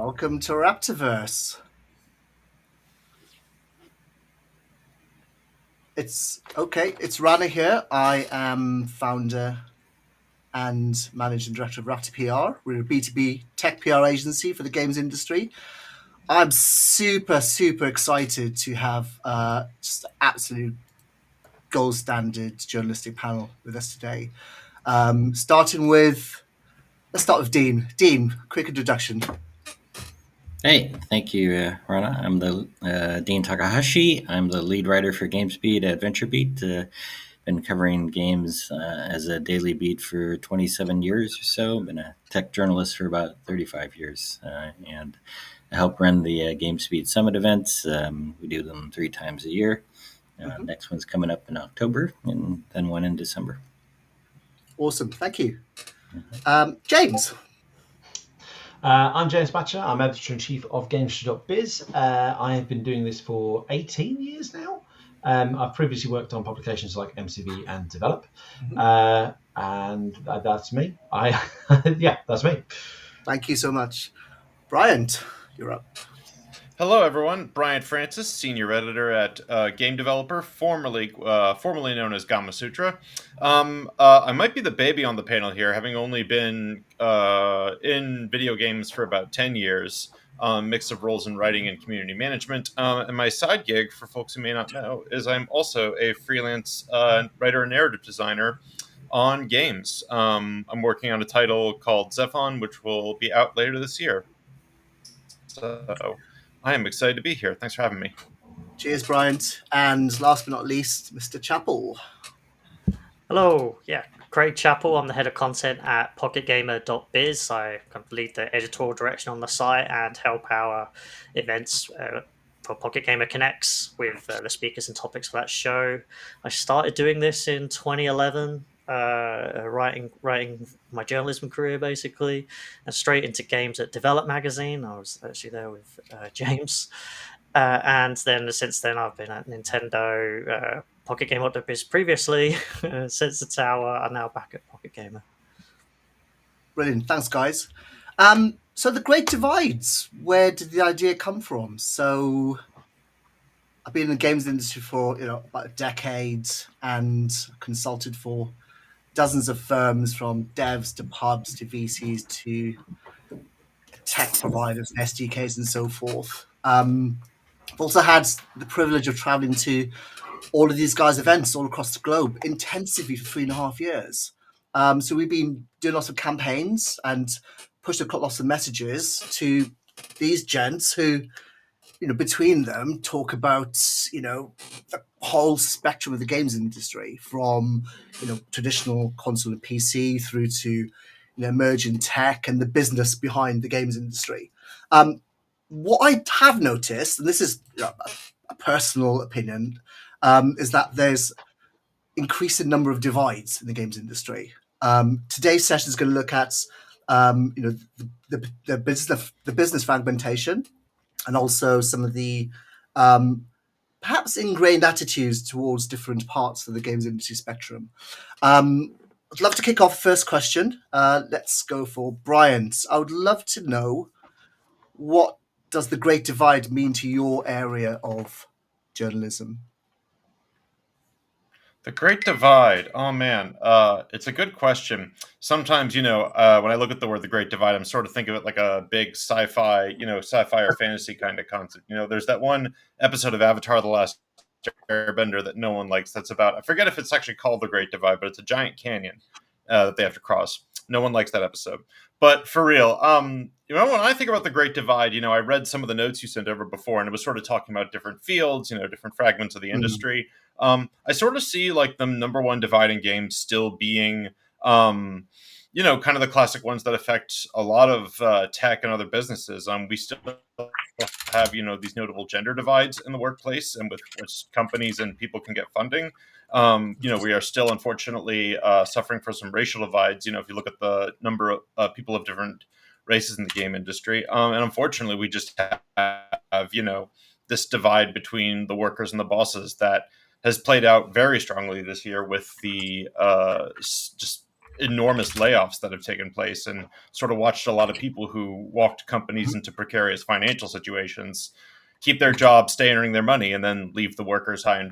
Welcome to RaptorVerse. It's Rana here. I am founder and managing director of Raptor PR. We're a B2B tech PR agency for the games industry. I'm super excited to have just absolute gold standard journalistic panel with us today. Let's start with Dean. Dean, quick introduction. Hey, thank you, Rana. I'm the Dean Takahashi. I'm the lead writer for GamesBeat at VentureBeat. Been covering games as a daily beat for 27 years or so. Been a tech journalist for about 35 years. And I help run the GamesBeat Summit events. We do them 3 times a year. Next one's coming up in October and then one in December. Awesome. Thank you. James. I'm James Batchelor. I'm editor-in-chief of GamesIndustry.biz. I have been doing this for 18 years now. I've previously worked on publications like MCV and Develop. And that's me. That's me. Thank you so much. Bryant, you're up. Hello, everyone. Bryant Francis, senior editor at Game Developer, formerly known as Gamasutra. I might be the baby on the panel here, having only been in video games for about 10 years, mix of roles in writing and community management. And my side gig, for folks who may not know, is I'm also a freelance writer and narrative designer on games. I'm working on a title called Zephon, which will be out later this year. So I am excited to be here. Thanks for having me. Cheers, Bryant. And last but not least, Mr. Chapple. Hello. Yeah, Craig Chapple. I'm the head of content at PocketGamer.biz. I kind of lead the editorial direction on the site and help our events for Pocket Gamer Connects with the speakers and topics for that show. I started doing this in 2011. Writing my journalism career basically, and straight into games at Develop magazine. I was actually there with James, and then since then I've been at Nintendo, PocketGamer.biz previously, since the Tower. I'm now back at Pocket Gamer. Brilliant, thanks guys. So the Great Divides, where did the idea come from? So I've been in the games industry for about a decade and consulted for dozens of firms, from devs to pubs to VCs to tech providers, SDKs, and so forth. I've also had the privilege of traveling to all of these guys' events all across the globe intensively for 3.5 years. So we've been doing lots of campaigns and pushed across lots of messages to these gents who, between them talk about, the whole spectrum of the games industry, from, traditional console and PC through to, emerging tech and the business behind the games industry. What I have noticed, and this is a personal opinion, is that there's increasing number of divides in the games industry. Today's session is going to look at, the business fragmentation, and also some of the perhaps ingrained attitudes towards different parts of the games industry spectrum. I'd love to kick off first question. Let's go for Bryant. I would love to know, what does the Great Divide mean to your area of journalism? The Great Divide. Oh man, it's a good question. Sometimes, when I look at the word "the Great Divide," I'm sort of think of it like a big sci-fi or fantasy kind of concept. There's that one episode of Avatar: The Last Airbender that no one likes. That's about, I forget if it's actually called the Great Divide, but it's a giant canyon that they have to cross. No one likes that episode. But for real, when I think about the Great Divide, I read some of the notes you sent over before, and it was sort of talking about different fields, different fragments of the industry. I sort of see like the number one divide in games still being, kind of the classic ones that affect a lot of tech and other businesses. We still have, these notable gender divides in the workplace, and with which companies and people can get funding. We are still, unfortunately, suffering from some racial divides. If you look at the number of people of different races in the game industry. And unfortunately, we just have, this divide between the workers and the bosses that has played out very strongly this year with the just enormous layoffs that have taken place, and sort of watched a lot of people who walked companies into precarious financial situations keep their job, stay earning their money, and then leave the workers high and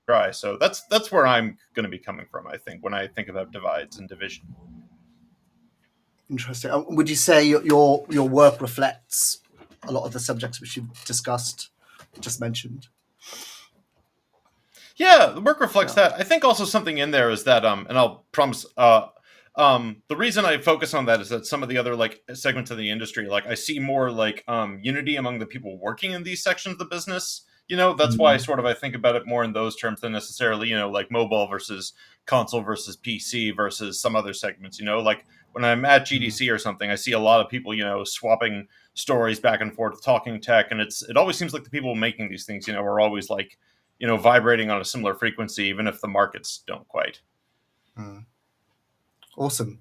dry. So that's where I'm going to be coming from, I think, when I think about divides and division. Interesting. Would you say your work reflects a lot of the subjects which you've discussed, just mentioned? Yeah, the work reflects that. I think also something in there is that, and I'll promise, the reason I focus on that is that some of the other like segments of the industry, like I see more like unity among the people working in these sections of the business. That's why sort of I think about it more in those terms than necessarily, like mobile versus console versus PC versus some other segments. Like when I'm at GDC or something, I see a lot of people, swapping stories back and forth, talking tech, and it always seems like the people making these things, are always like, vibrating on a similar frequency, even if the markets don't quite. Awesome.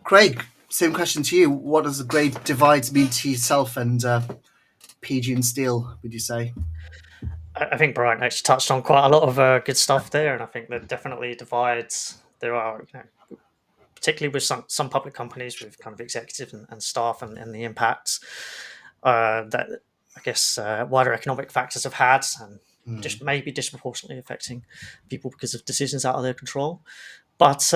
Craig, same question to you. What does the great divides mean to yourself and PG and Steel, would you say? I think Bryant actually touched on quite a lot of good stuff there, and I think there definitely divides. There are, particularly with some public companies with kind of executives and staff and the impacts that I guess wider economic factors have had, and just maybe disproportionately affecting people because of decisions out of their control. But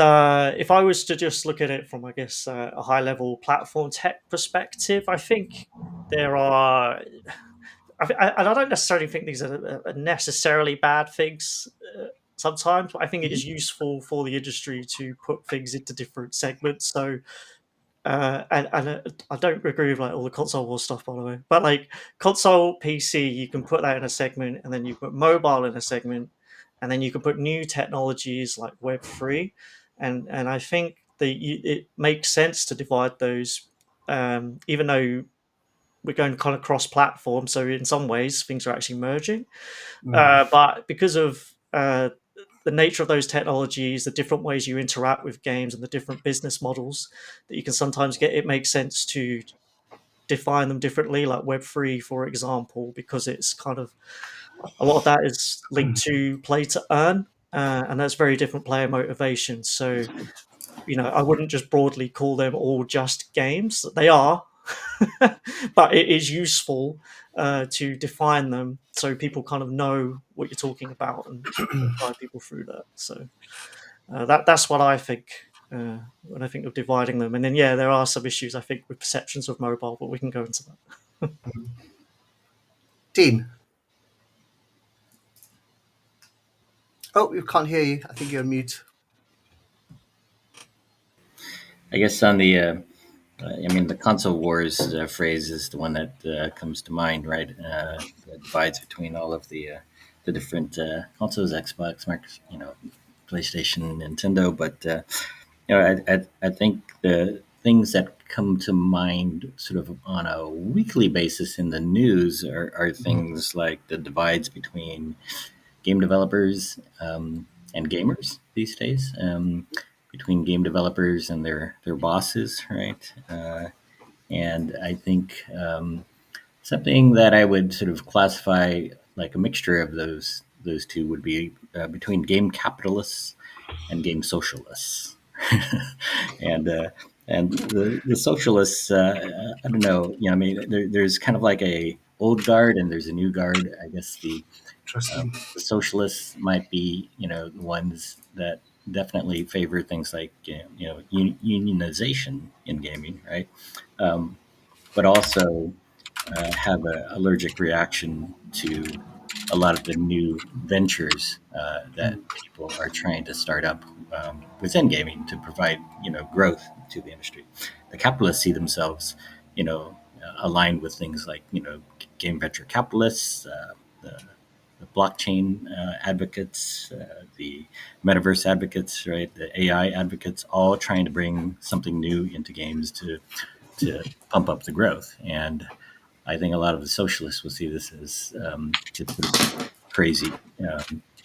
if I was to just look at it from, I guess, a high-level platform tech perspective, I think there are... and I don't necessarily think these are necessarily bad things sometimes, but I think it is useful for the industry to put things into different segments. So, and I don't agree with like all the console war stuff, by the way. But like console PC, you can put that in a segment, and then you put mobile in a segment, and then you can put new technologies like Web3, and I think it makes sense to divide those, even though we're going kind of cross-platform. So in some ways, things are actually merging, but because of the nature of those technologies, the different ways you interact with games, and the different business models that you can sometimes get, it makes sense to define them differently, like Web3, for example, because it's kind of a lot of that is linked to play to earn, and that's very different player motivation. So, I wouldn't just broadly call them all just games. They are, but it is useful to define them so people kind of know what you're talking about and guide people through that. So that's what I think when I think of dividing them. And then, there are some issues, I think, with perceptions of mobile, but we can go into that. Dean? Oh, we can't hear you. I think you're on mute. I guess on the, the console wars phrase is the one that comes to mind, right? The divides between all of the different consoles, Xbox, PlayStation, Nintendo. But I think the things that come to mind sort of on a weekly basis in the news are things like the divides between game developers and gamers these days, between game developers and their bosses, right? And I think something that I would sort of classify like a mixture of those two would be between game capitalists and game socialists. and the socialists, I don't know, there's kind of like a old guard and there's a new guard. I guess the socialists might be, the ones that definitely favor things like, unionization in gaming, right? But also have an allergic reaction to a lot of the new ventures that people are trying to start up within gaming to provide, growth to the industry. The capitalists see themselves, aligned with things like, game venture capitalists, the blockchain advocates, the metaverse advocates, right? The AI advocates, all trying to bring something new into games to pump up the growth. And I think a lot of the socialists will see this as just crazy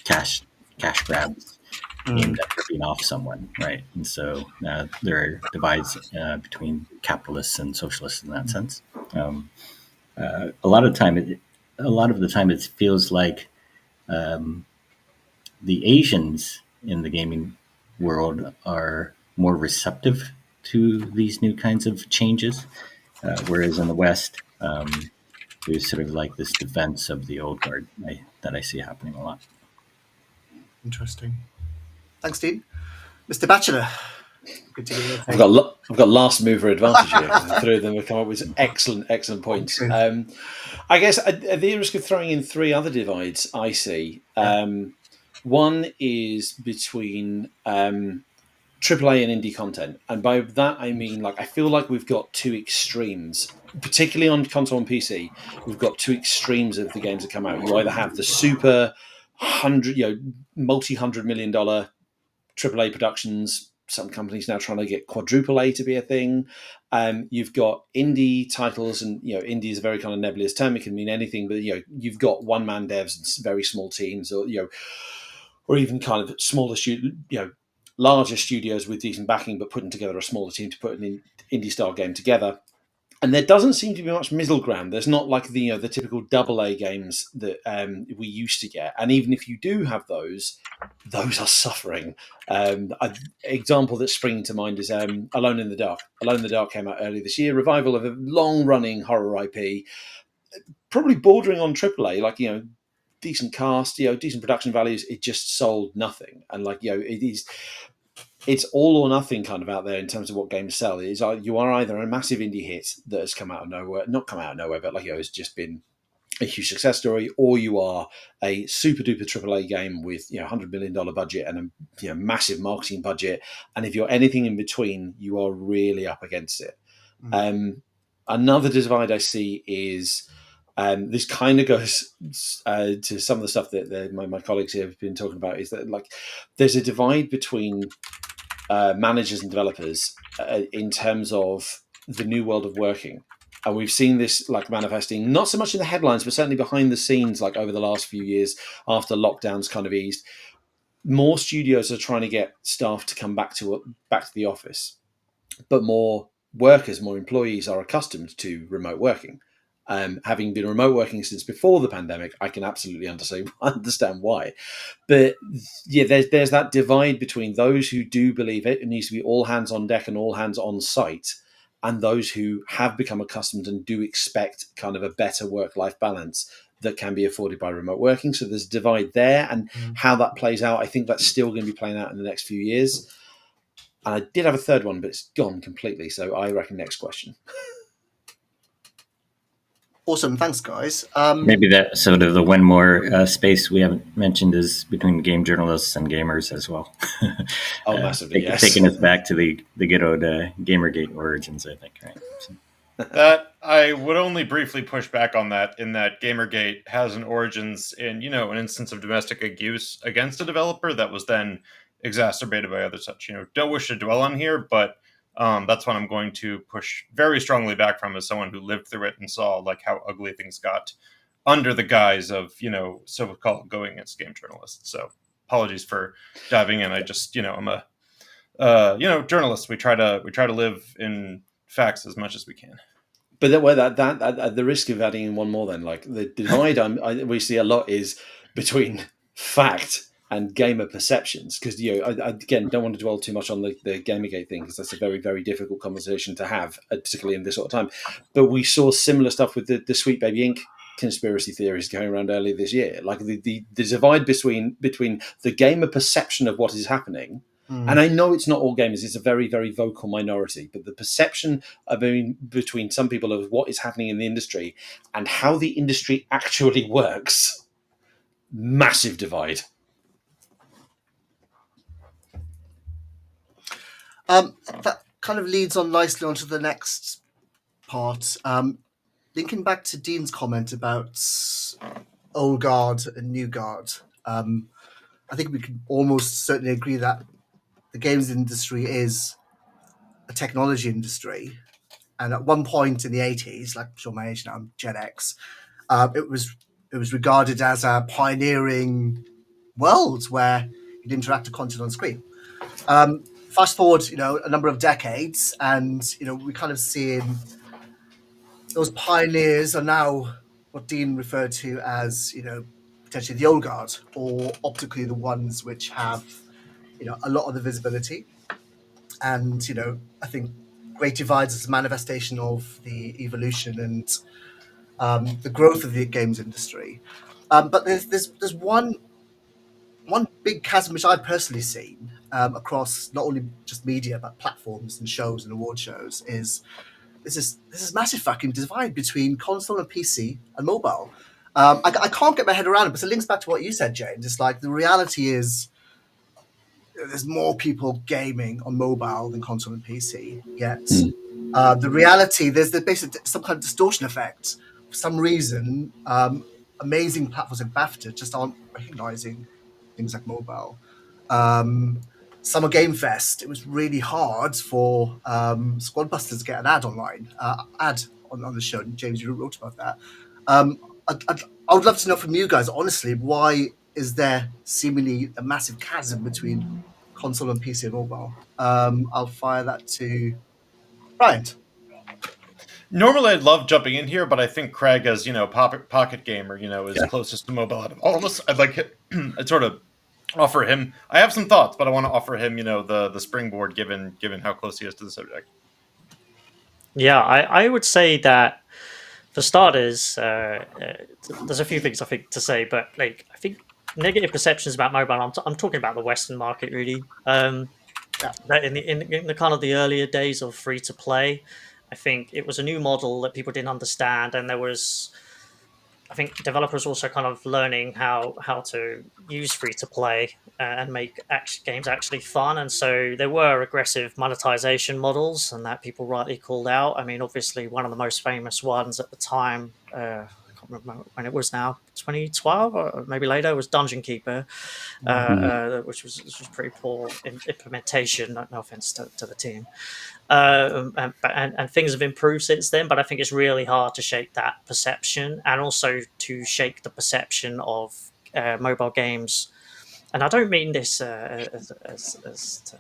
cash grabs aimed at ripping off someone, right? And so there are divides between capitalists and socialists in that sense. A lot of the time, it feels like the Asians in the gaming world are more receptive to these new kinds of changes, whereas in the West, there's sort of like this defense of the old guard that I see happening a lot. Interesting. Thanks, Dean. Mr. Batchelor, good to hear your I've take. got last mover advantage here. The three of them have come up with excellent points. I guess at the risk of throwing in three other divides I see, one is between AAA and indie content, and by that I mean, like, I feel like we've got two extremes, particularly on console and PC. We've got two extremes of the games that come out. You either have the super multi-$100 million AAA productions. Some companies now trying to get quadruple A to be a thing. You've got indie titles, and indie is a very kind of nebulous term. It can mean anything, but you've got one-man devs and very small teams, or even kind of smaller larger studios with decent backing, but putting together a smaller team to put an indie style game together. And there doesn't seem to be much middle ground. There's not like the typical AA games that we used to get. And even if you do have those are suffering. An example that's springing to mind is Alone in the Dark. Alone in the Dark came out earlier this year, revival of a long-running horror IP, probably bordering on AAA, like, decent cast, decent production values. It just sold nothing. And it's all or nothing kind of out there in terms of what games sell. You are either a massive indie hit that has come out of nowhere, not come out of nowhere, but it's just been a huge success story, or you are a super duper AAA game with $100 million budget and a massive marketing budget. And if you're anything in between, you are really up against it. Another divide I see is this kind of goes to some of the stuff that my colleagues here have been talking about, is that, like, there's a divide between managers and developers in terms of the new world of working. And we've seen this like manifesting, not so much in the headlines, but certainly behind the scenes, like over the last few years after lockdowns kind of eased. More studios are trying to get staff to come back to the office, but more workers, more employees are accustomed to remote working. Having been remote working since before the pandemic, I can absolutely understand why. But yeah, there's that divide between those who do believe it needs to be all hands on deck and all hands on site, and those who have become accustomed and do expect kind of a better work-life balance that can be afforded by remote working. So there's a divide there, and how that plays out, I think that's still going to be playing out in the next few years. And I did have a third one, but it's gone completely. So I reckon next question. Awesome, thanks, guys. Maybe that sort of the one more space we haven't mentioned is between game journalists and gamers as well. Oh, massively, yes. Taking us back to the good old Gamergate origins, I think, right? So. That I would only briefly push back on that, in that Gamergate has an origins in, an instance of domestic abuse against a developer that was then exacerbated by other such. Don't wish to dwell on here, but that's what I'm going to push very strongly back from, as someone who lived through it and saw like how ugly things got under the guise of, so-called going against game journalists. So apologies for diving in. I just, I'm a, journalist. We try to live in facts as much as we can. But that at the risk of adding in one more, then, like, the divide we see a lot is between fact and gamer perceptions, because I again don't want to dwell too much on the Gamergate thing, because that's a very, very difficult conversation to have, particularly in this sort of time. But we saw similar stuff with the Sweet Baby Inc. conspiracy theories going around earlier this year, like the divide between the gamer perception of what is happening. And I know it's not all gamers, it's a very, very vocal minority, but the perception between some people of what is happening in the industry and how the industry actually works, massive divide. That kind of leads on nicely onto the next part. Linking back to Dean's comment about old guard and new guard, I think we can almost certainly agree that the games industry is a technology industry. And at one point in the 80s, like, I'm sure my age now, I'm Gen X, it was regarded as a pioneering world where you'd interact with content on screen. Fast forward, a number of decades, and we're kind of seeing those pioneers are now what Dean referred to as, potentially the old guard, or optically the ones which have a lot of the visibility. And I think Great Divides is a manifestation of the evolution and the growth of the games industry. But there's one big chasm which I've personally seen across not only just media but platforms and shows and award shows is this massive fucking divide between console and PC and mobile. I can't get my head around it, but it links back to what you said, James. It's like the reality is there's more people gaming on mobile than console and PC. Yet the reality there's basically some kind of distortion effect. For some reason, amazing platforms like BAFTA just aren't recognizing things like mobile. Summer Game Fest, it was really hard for Squadbusters to get an ad online, on the show. And James, you wrote about that. I would love to know from you guys, honestly, why is there seemingly a massive chasm between console and PC and mobile? I'll fire that to Bryant. Normally, I'd love jumping in here, but I think Craig, as Pocket Gamer, is closest to mobile out of all of us. I'd like I'd sort of offer him. I have some thoughts, but I want to offer him, the springboard, given how close he is to the subject. Yeah, I would say that for starters, there's a few things I think to say, but I think negative perceptions about mobile. I'm talking about the Western market really. That in the kind of the earlier days of free to play, I think it was a new model that people didn't understand, and I think developers also kind of learning how to use free to play and make games actually fun. And so there were aggressive monetization models, and that people rightly called out. I mean, obviously, one of the most famous ones at the time, I can't remember when it was now, 2012 or maybe later, was Dungeon Keeper, which was pretty poor implementation. No offense to the team. And things have improved since then, but I think it's really hard to shake that perception, and also to shake the perception of mobile games. And I don't mean this as to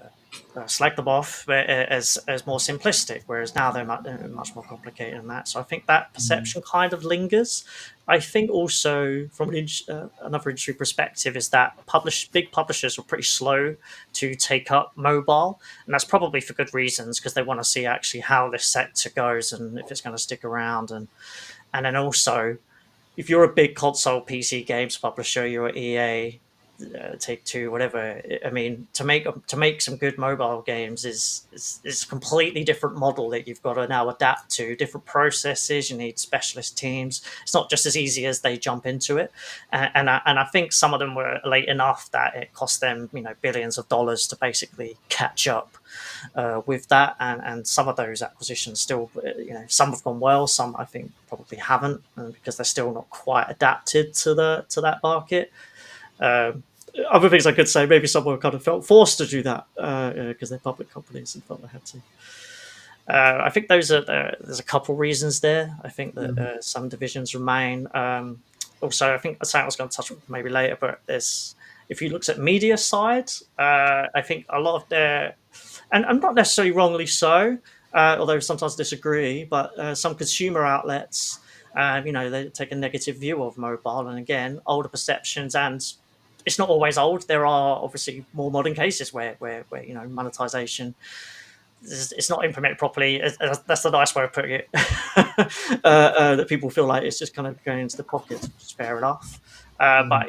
slag them off, but as more simplistic, whereas now they're much more complicated than that. So I think that perception kind of lingers. I think also from another industry perspective is that big publishers were pretty slow to take up mobile, and that's probably for good reasons, because they want to see actually how this sector goes and if it's going to stick around. And then also, if you're a big console PC games publisher, you're at EA, Take-Two, whatever. I mean, to make some good mobile games is a completely different model that you've got to now adapt to. Different processes. You need specialist teams. It's not just as easy as they jump into it. And I think some of them were late enough that it cost them billions of dollars to basically catch up with that. And some of those acquisitions still, some have gone well. Some I think probably haven't, because they're still not quite adapted to that market. Other things I could say, maybe someone kind of felt forced to do that because they're public companies and felt they had to. I think there's a couple reasons there. I think that some divisions remain. Also, I think something I was going to touch on maybe later, but if you look at media side, I think a lot of their, and not necessarily wrongly so, although sometimes disagree, but some consumer outlets, they take a negative view of mobile, and again, older perceptions, and it's not always old. There are obviously more modern cases where monetization it's not implemented properly. That's the nice way of putting it. That people feel like it's just kind of going into the pocket, which is fair enough. But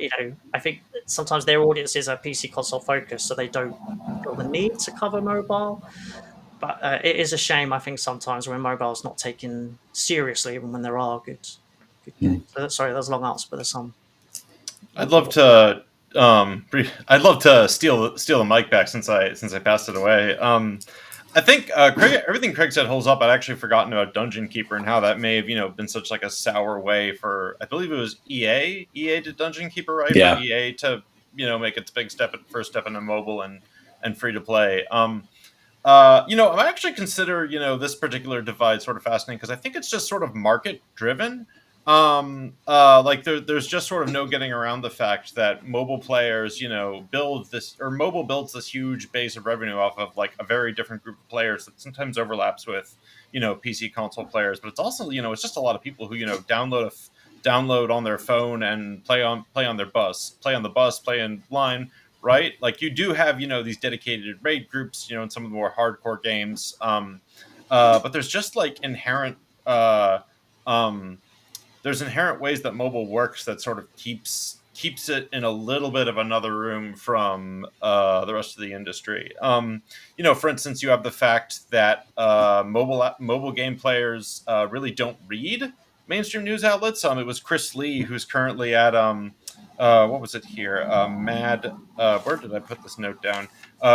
I think sometimes their audiences are PC console focused, so they don't feel the need to cover mobile. But it is a shame, I think, sometimes when mobile's not taken seriously, even when there are good games. Sorry, that was a long answer, but there's some. I'd love to steal the mic back since I passed it away. I think everything Craig said holds up. I'd actually forgotten about Dungeon Keeper and how that may have been such like a sour way for, I believe it was EA did Dungeon Keeper, right? Yeah. For EA to make its first step into mobile and free to play. I actually consider this particular divide sort of fascinating, because I think it's just sort of market driven. There's just sort of no getting around the fact that mobile players, mobile builds this huge base of revenue off of like a very different group of players that sometimes overlaps with, PC console players. But it's also, it's just a lot of people who, download on their phone and play on the bus, play in line, right? Like you do have, these dedicated raid groups, in some of the more hardcore games. But there's just like inherent, there's inherent ways that mobile works that sort of keeps it in a little bit of another room from the rest of the industry. For instance, you have the fact that mobile game players really don't read mainstream news outlets. It was Chris Lee, who's currently at what was it here? Mad. Where did I put this note down?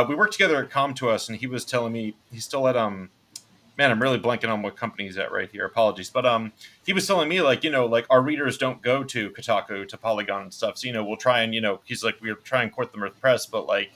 We worked together at Com2Us, and he was telling me he's still at man, I'm really blanking on what company he's at right here. Apologies. But he was telling me, like, like our readers don't go to Kotaku, to Polygon and stuff. So, we'll try and, he's like, we'll try and court them with press, but like,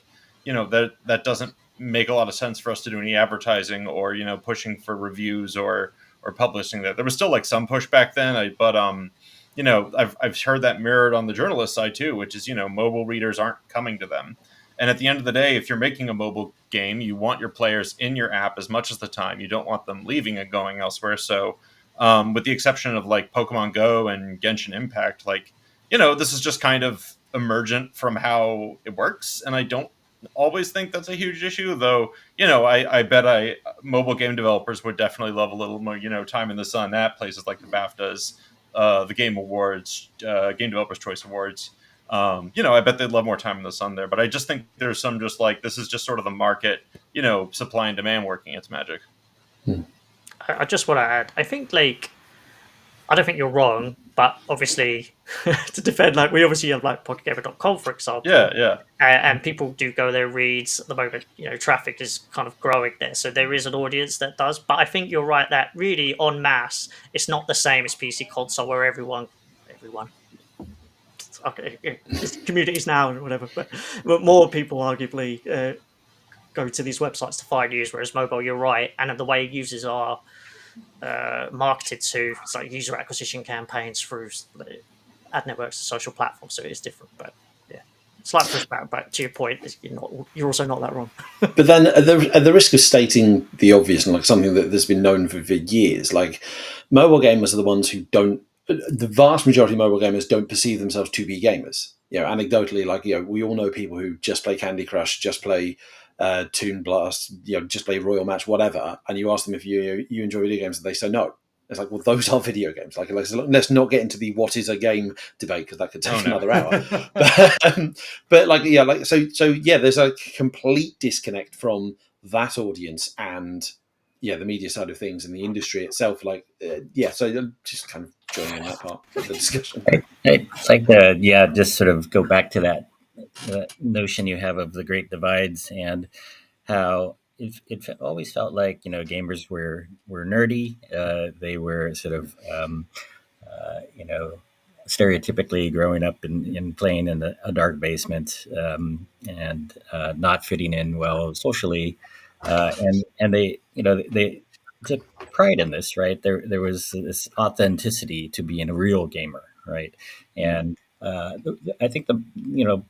that doesn't make a lot of sense for us to do any advertising or, pushing for reviews or publishing that. There was still like some pushback then, but I've heard that mirrored on the journalist side too, which is, mobile readers aren't coming to them. And at the end of the day, if you're making a mobile game, you want your players in your app as much as the time. You don't want them leaving and going elsewhere. So with the exception of like Pokemon Go and Genshin Impact, like, this is just kind of emergent from how it works. And I don't always think that's a huge issue, though, I bet mobile game developers would definitely love a little more, time in the sun at places like the BAFTAs, the Game Awards, Game Developers Choice Awards. I bet they'd love more time in the sun there. But I just think there's some just like, this is just sort of the market, supply and demand working its magic. I just want to add, I think, like, I don't think you're wrong, but obviously, to defend, like, we obviously have, like, PocketGamer.com, for example. Yeah. And people do go there, reads. At the moment, traffic is kind of growing there. So there is an audience that does. But I think you're right that really, en masse, it's not the same as PC console where everyone, okay, it's communities now and whatever, but more people arguably go to these websites to find news, whereas mobile, you're right, and the way users are marketed to, it's like user acquisition campaigns through ad networks and social platforms, so it is different. But yeah, slight pushback, but to your point, you're also not that wrong. But then at the risk of stating the obvious and like something that has been known for years, like mobile gamers are the ones who don't, the vast majority of mobile gamers don't perceive themselves to be gamers. Anecdotally, like, we all know people who just play Candy Crush, just play Toon Blast, just play Royal Match, whatever. And you ask them if you enjoy video games, and they say no. It's like, well, those are video games. Like let's not get into the what is a game debate, because that could take another hour. But like, there's a complete disconnect from that audience and the media side of things and the industry itself. Like, so just kind of joining in that part of the discussion. It's like just sort of go back to that notion you have of the great divides and how it always felt like, gamers were nerdy. They were sort of, stereotypically growing up and playing in a dark basement and not fitting in well socially. And they took pride in this, right? There was this authenticity to being a real gamer, right? And I think the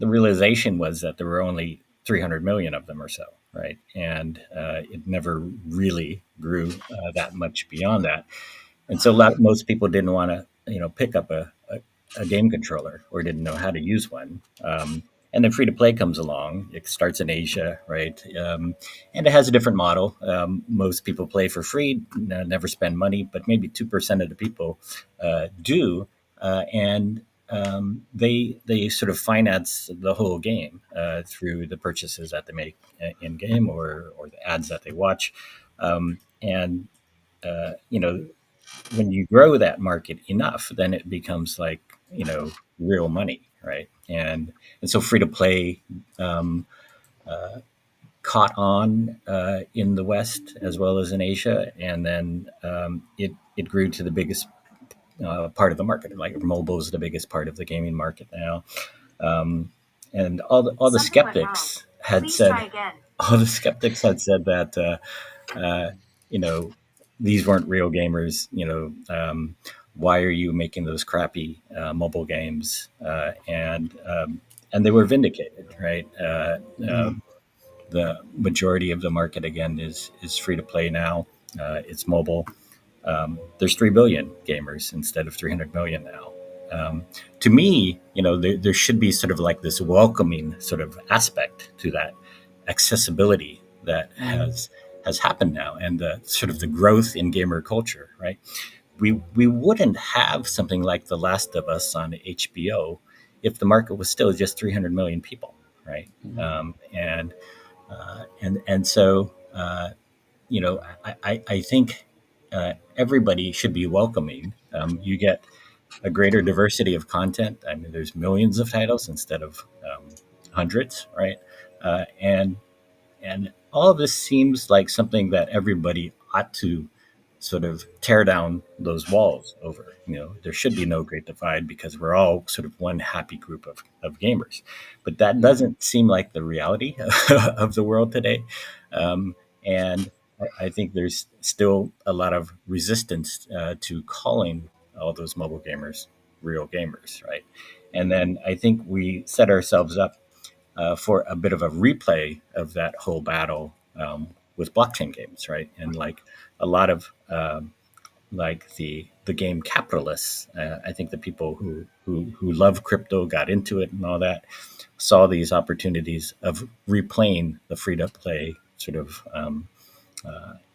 realization was that there were only 300 million of them or so, right? And it never really grew that much beyond that. And so most people didn't want to, pick up a game controller or didn't know how to use one. And then free to play comes along. It starts in Asia, right? And it has a different model. Most people play for free, never spend money, but maybe 2% of the people do. And they sort of finance the whole game through the purchases that they make in game or the ads that they watch. When you grow that market enough, then it becomes like, real money, right? And so free to play caught on in the West as well as in Asia, and then it grew to the biggest part of the market. Like mobile is the biggest part of the gaming market now, and all the skeptics had said that these weren't real gamers. Why are you making those crappy mobile games? And they were vindicated, right? The majority of the market again is free to play now. It's mobile. There's 3 billion gamers instead of 300 million now. To me, there should be sort of like this welcoming sort of aspect to that accessibility that has happened now, and the sort of the growth in gamer culture, right? We wouldn't have something like The Last of Us on HBO if the market was still just 300 million people, right? And so I think everybody should be welcoming. You get a greater diversity of content. I mean, there's millions of titles instead of hundreds, right? And all of this seems like something that everybody ought to sort of tear down those walls over. There should be no great divide because we're all sort of one happy group of gamers. But that doesn't seem like the reality of the world today. And I think there's still a lot of resistance to calling all those mobile gamers real gamers, right? And then I think we set ourselves up for a bit of a replay of that whole battle with blockchain games, right? And like a lot of like the game capitalists, I think the people who love crypto got into it and all that, saw these opportunities of replaying the free to play sort of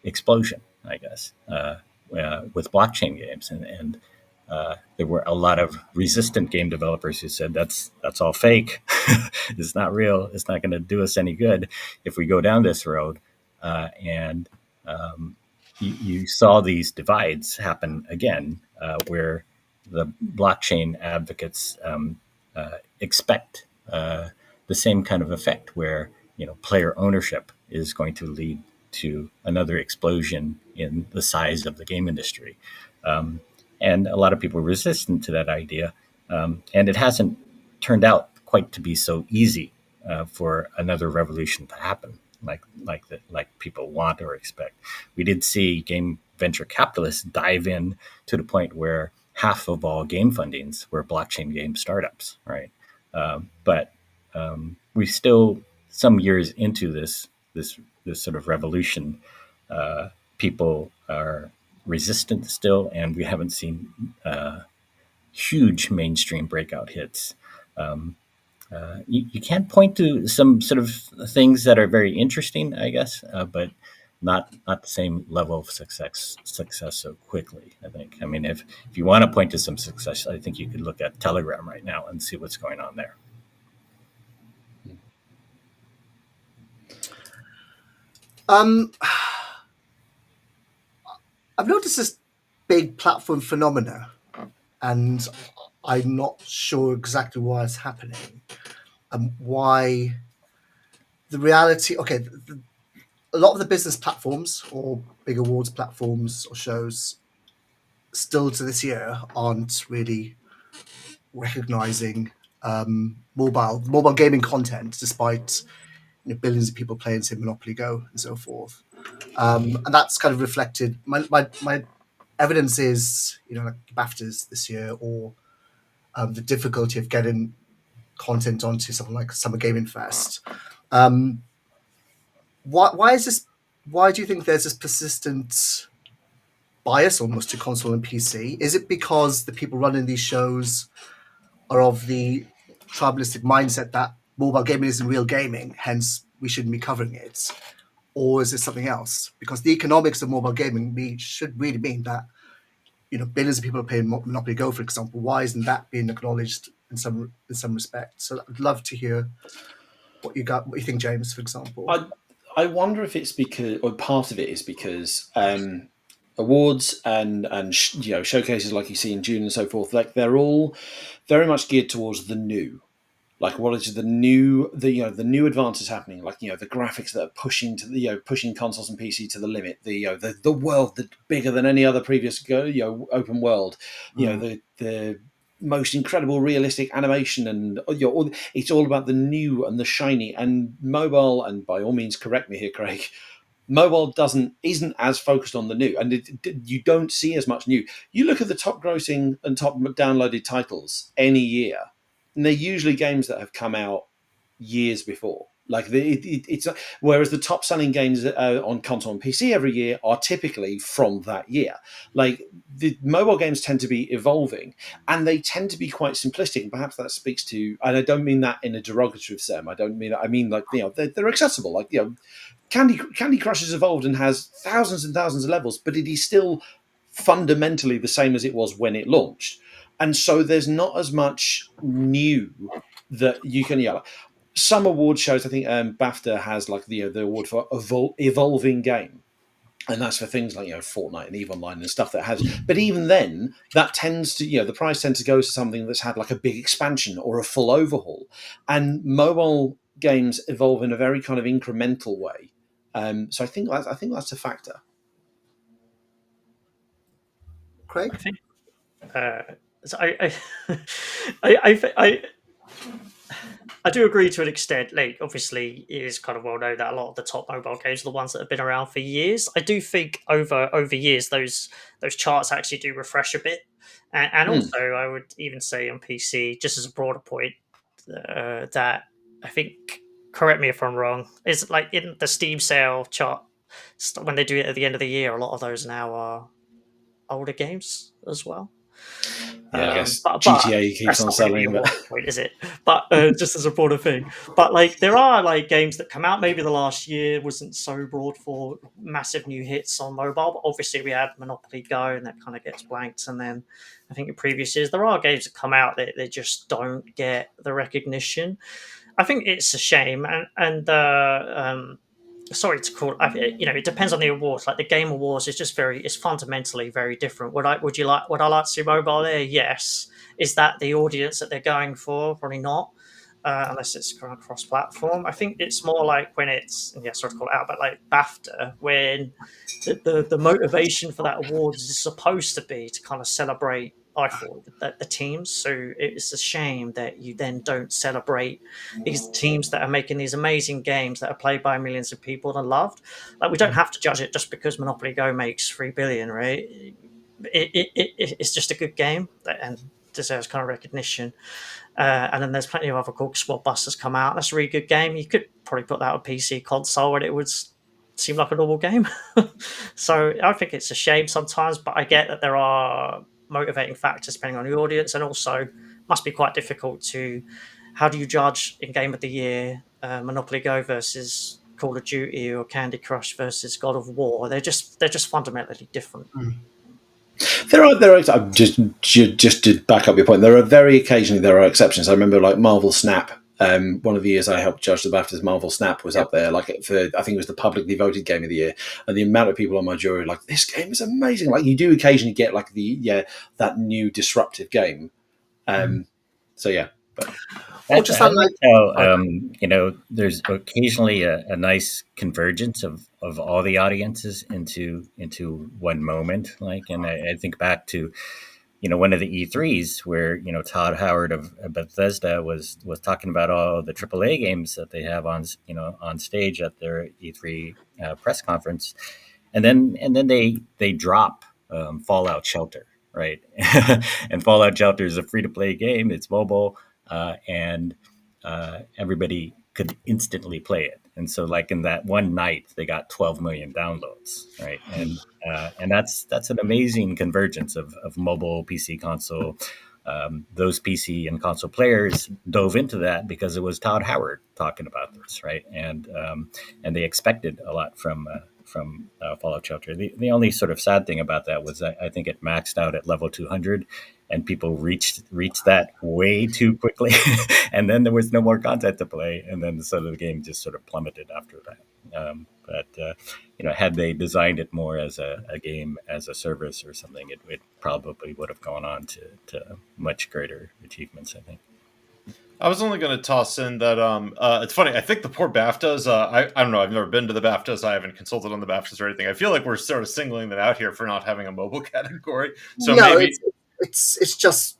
explosion, I guess, with blockchain games, and there were a lot of resistant game developers who said that's all fake. It's not real. It's not going to do us any good if we go down this road. And you saw these divides happen again, where the blockchain advocates expect the same kind of effect, where player ownership is going to lead to another explosion in the size of the game industry. And a lot of people are resistant to that idea. And it hasn't turned out quite to be so easy for another revolution to happen like people want or expect. We did see game venture capitalists dive in to the point where half of all game fundings were blockchain game startups, right? But we still, some years into this sort of revolution, people are resistant still, and we haven't seen huge mainstream breakout hits. You can point to some sort of things that are very interesting, I guess, but not the same level of success so quickly, I think. I mean, if you want to point to some success, I think you could look at Telegram right now and see what's going on there. I've noticed this big platform phenomena, and I'm not sure exactly why it's happening. Why the reality? Okay, a lot of the business platforms or big awards platforms or shows still to this year aren't really recognizing mobile gaming content, despite billions of people playing, say, Monopoly Go and so forth. And that's kind of reflected. My evidence is, like BAFTAs this year, or the difficulty of getting content onto something like Summer Gaming Fest. Why is this? Why do you think there's this persistent bias almost to console and PC? Is it because the people running these shows are of the tribalistic mindset that mobile gaming isn't real gaming, hence we shouldn't be covering it? Or is it something else? Because the economics of mobile gaming should really mean that billions of people are playing Monopoly Go, for example. Why isn't that being acknowledged in some respect? So I'd love to hear what you think, James, for example. I wonder if it's because, or part of it is because awards and showcases like you see in June and so forth, like they're all very much geared towards the new. Like, what is the new advances happening? Like, the graphics that are pushing to pushing consoles and PC to the limit. The world that's bigger than any other previous open world. The most incredible realistic animation, and it's all about the new and the shiny. And mobile, and by all means, correct me here, Craig. Mobile isn't as focused on the new, and you don't see as much new. You look at the top grossing and top downloaded titles any year, and they're usually games that have come out years before. Like it's whereas the top selling games on console and PC every year are typically from that year. Like the mobile games tend to be evolving, and they tend to be quite simplistic. And perhaps that speaks to, and I don't mean that in a derogatory term. I don't mean that. I mean like they're accessible. Like Candy Crush has evolved and has thousands and thousands of levels, but it is still fundamentally the same as it was when it launched. And so there's not as much new that you can some award shows. I think BAFTA has like the award for evolving game, and that's for things like Fortnite and EVE Online and stuff that has. But even then, that tends to the prize tends to go to something that's had like a big expansion or a full overhaul. And mobile games evolve in a very kind of incremental way. So I think that's a factor. Craig? I think so I do agree to an extent. Like, obviously, it is kind of well known that a lot of the top mobile games are the ones that have been around for years. I do think over years those charts actually do refresh a bit, and also I would even say on PC, just as a broader point, that I think, correct me if I'm wrong, is like in the Steam sale chart when they do it at the end of the year. A lot of those now are older games as well. Yeah, I guess but GTA keeps that's on not really selling, the award point, is it? But just as a broader thing. But like, there are like games that come out. Maybe the last year wasn't so broad for massive new hits on mobile. But obviously, we had Monopoly Go, and that kind of gets blanked. And then I think in previous years, there are games that come out that they just don't get the recognition. I think it's a shame, and sorry to call it, it depends on the awards. Like the Game Awards is just it's fundamentally very different. Would I like to see mobile there? Yes. Is that the audience that they're going for? Probably not, unless it's kind of cross-platform. I think it's more like when it's, sorry to call it out, but like BAFTA, when the motivation for that awards is supposed to be to kind of celebrate, I thought, the teams. So it's a shame that you then don't celebrate these teams that are making these amazing games that are played by millions of people and loved. Like, we don't have to judge it just because Monopoly Go makes 3 billion, right? It's just a good game and deserves kind of recognition. And then there's plenty of other cool Squad Busters come out. That's a really good game. You could probably put that on PC console and it would seem like a normal game. So I think it's a shame sometimes, but I get that there are motivating factors depending on the audience, and also must be quite difficult to, how do you judge in Game of the Year Monopoly Go versus Call of Duty or Candy Crush versus God of War? They're just fundamentally different. There are just to back up your point. There are exceptions. I remember like Marvel Snap. One of the years I helped judge the BAFTAs, Marvel Snap was up there. Like for, I think it was the publicly voted game of the year, and the amount of people on my jury like, this game is amazing. Like, you do occasionally get like that new disruptive game. So yeah, but. I like how there's occasionally a nice convergence of all the audiences into one moment. Like, and I think back to one of the E3s where Todd Howard of Bethesda was talking about all the AAA games that they have on stage at their E3 press conference, and then they drop Fallout Shelter, right? And Fallout Shelter is a free to play game. It's mobile. And everybody could instantly play it. And so, like, in that one night, they got 12 million downloads, right? And that's an amazing convergence of mobile, PC, console. Those PC and console players dove into that because it was Todd Howard talking about this, right? And they expected a lot from Fallout Shelter. The only sort of sad thing about that was I think it maxed out at level 200, and people reached that way too quickly, and then there was no more content to play, and then so the game just sort of plummeted after that. But had they designed it more as a game as a service or something, it probably would have gone on to much greater achievements, I think. I was only going to toss in that it's funny. I think the poor BAFTAs. I don't know. I've never been to the BAFTAs. I haven't consulted on the BAFTAs or anything. I feel like we're sort of singling them out here for not having a mobile category. So no, maybe it's just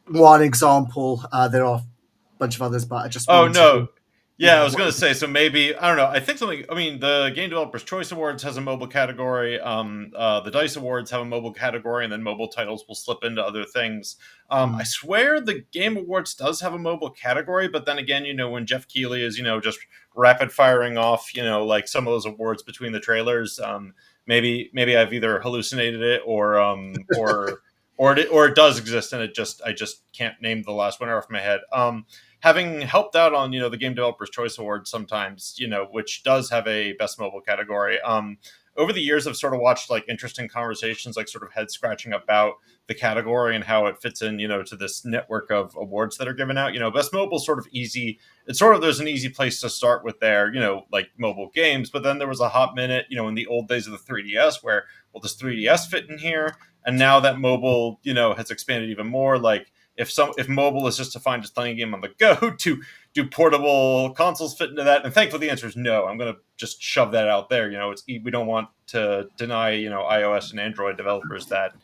one example. There are a bunch of others, but I just no. Yeah, I was going to say, so maybe, I don't know. I think something, I mean, the Game Developers Choice Awards has a mobile category. The DICE Awards have a mobile category, and then mobile titles will slip into other things. I swear the Game Awards does have a mobile category, but then again, when Jeff Keighley is, just rapid firing off, like some of those awards between the trailers, maybe I've either hallucinated it or it does exist, and I just can't name the last winner off my head. Having helped out on the Game Developers Choice Awards sometimes, which does have a best mobile category. Over the years, I've sort of watched like interesting conversations, like sort of head scratching about the category and how it fits in, to this network of awards that are given out. Best mobile is sort of easy. It's sort of, there's an easy place to start with there, like mobile games. But then there was a hot minute, in the old days of the 3DS where, well, does 3DS fit in here? And now that mobile, has expanded even more, like if mobile is just defined as playing a game on the go, do portable consoles fit into that? And thankfully the answer is no. I'm going to just shove that out there. We don't want to deny, iOS and Android developers that